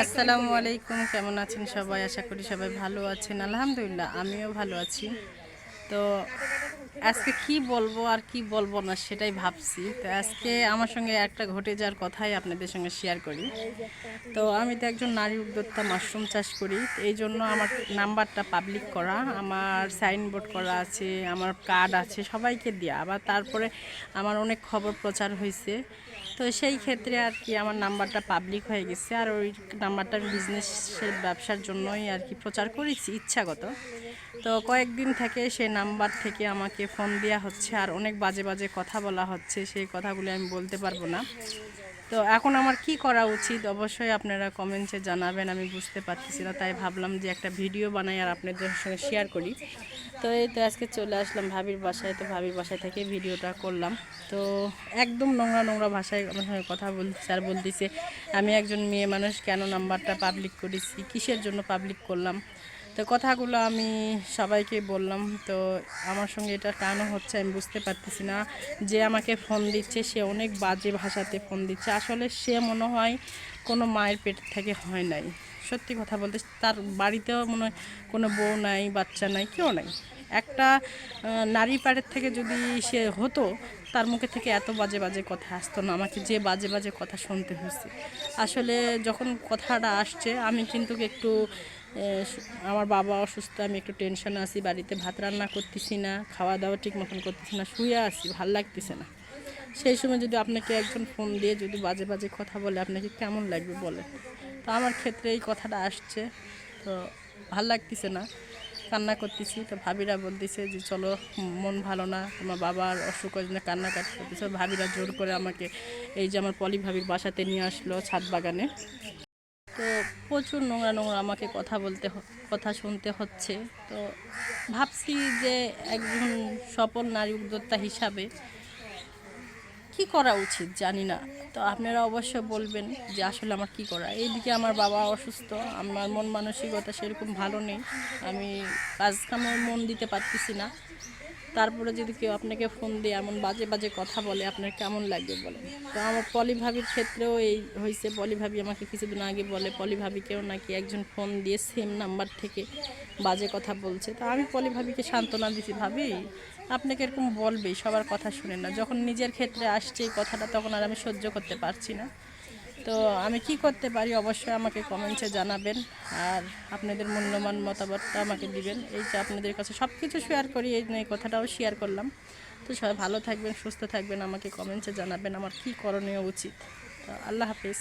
আসসালামু আলাইকুম, কেমন আছেন সবাই? আশা করি সবাই ভালো আছেন। আলহামদুলিল্লাহ আমিও ভালো আছি। তো আজকে কি বলবো আর কি বলবো না সেটাই ভাবছি। তো আজকে আমার সঙ্গে একটা ঘটে যাওয়ার কথাই আপনাদের সঙ্গে শেয়ার করি। তো আমি তো একজন নারী উদ্যোক্তা, মাশরুম চাষ করি। এই জন্য আমার নাম্বারটা পাবলিক করা, আমার সাইনবোর্ড করা আছে, আমার কার্ড আছে, সবাইকে দেওয়া। আবার তারপরে আমার অনেক খবর প্রচার হয়েছে। তো সেই ক্ষেত্রে আর কি আমার নাম্বারটা পাবলিক হয়ে গেছে। আর ওই নাম্বারটা আমি বিজনেসের ব্যবসার জন্যই আর কি প্রচার করেছি ইচ্ছাগত। তো কয়েকদিন থেকে সেই নাম্বার থেকে আমাকে ফোন দেওয়া হচ্ছে আর অনেক বাজে বাজে কথা বলা হচ্ছে। সেই কথাগুলো আমি বলতে পারবো না। তো এখন আমার কি করা উচিত অবশ্যই আপনারা কমেন্টে জানাবেন। আমি বুঝতে পারতেছি না, তাই ভাবলাম যে একটা ভিডিও বানাই আর আপনাদের সঙ্গে শেয়ার করি। তো এই তো আজকে চলে আসলাম ভাবির বাসায়। তো ভাবির বাসায় থেকে ভিডিওটা করলাম। তো একদম নোংরা নোংরা ভাষায় আমার সঙ্গে কথা বলছে আর বলতেছে আমি একজন মেয়ে মানুষ, কেন নাম্বারটা পাবলিক করেছি, কিসের জন্য পাবলিক করলাম। তো কথাগুলো আমি সবাইকে বললাম। তো আমার সঙ্গে এটা কেন হচ্ছে আমি বুঝতে পারতেছি না। যে আমাকে ফোন দিচ্ছে সে অনেক বাজে ভাষাতে ফোন দিচ্ছে। আসলে সে মনে হয় কোনো মায়ের পেট থেকে হয় নাই। সত্যি কথা বলতে তার বাড়িতেও মনে হয় কোনো বউ নাই, বাচ্চা নাই, কেউ নাই। একটা নারী পাড়ের থেকে যদি সে হতো, তার মুখে থেকে এত বাজে বাজে কথা আসতো না। আমাকে যে বাজে বাজে কথা শুনতে হয়েছে, আসলে যখন কথাটা আসছে আমি কিন্তু একটু আমার বাবা অসুস্থ, আমি একটু টেনশনে আছি, বাড়িতে ভাত রান্না করতেছি না, খাওয়া দাওয়া ঠিক মতন করতেছি না, শুয়ে আছি, ভাল লাগতেছে না। সেই সময় যদি আপনাকে একজন ফোন দিয়ে যদি বাজে বাজে কথা বলে, আপনাকে কেমন লাগবে বলে? তো আমার ক্ষেত্রে এই কথাটা আসছে। তো ভাল লাগতেছে না, কান্না করতেছি। তো ভাবিরা বলতেছে যে চলো, মন ভালো না, তোমার বাবার অসুখ ওই জন্য কান্নাকাটি করতেছে। ভাবিরা জোর করে আমাকে এই যে আমার পলি ভাবির বাসাতে নিয়ে আসলো ছাদ বাগানে। তো প্রচুর নোংরা নোংরা আমাকে কথা শুনতে হচ্ছে। তো ভাবছি যে একজন সফল নারী উদ্যোক্তা হিসাবে কি করা উচিত জানি না। তো আপনারা অবশ্যই বলবেন যে আসলে আমার কি করা। এইদিকে আমার বাবা অসুস্থ, আমার মন মানসিকতা সেরকম ভালো নেই, আমি কাজকামে মন দিতে পারতেছি না। তারপরে যদি কেউ আপনাকে ফোন দিয়ে এমন বাজে বাজে কথা বলে, আপনার কেমন লাগবে বলেন? তো আমার পলি ভাবির ক্ষেত্রেও এই হয়েছে। পলি ভাবি আমাকে কিছুদিন আগে বলে পলি ভাবিকেও নাকি একজন ফোন দিয়ে সেম নাম্বার থেকে বাজে কথা বলছে। তো আমি পলি ভাবিকে সান্ত্বনা দিছি, ভাবি আপনাকে এরকম বলবেই, সবার কথা শুনে না। যখন নিজের ক্ষেত্রে আসছে এই কথাটা, তখন আর আমি সহ্য করতে পারছি না। তো আমি কি করতে পারি অবশ্যই আমাকে কমেন্টে জানাবেন। আর আপনাদের মূল্যবান মতামতটা আমাকে দিবেন। এই যে আপনাদের কাছে সব কিছু শেয়ার করি, এই কথাটাও শেয়ার করলাম। তো সবাই ভালো থাকবেন, সুস্থ থাকবেন, আমাকে কমেন্টে জানাবেন আমার কি করণীয় উচিত। তো আল্লাহ হাফিজ।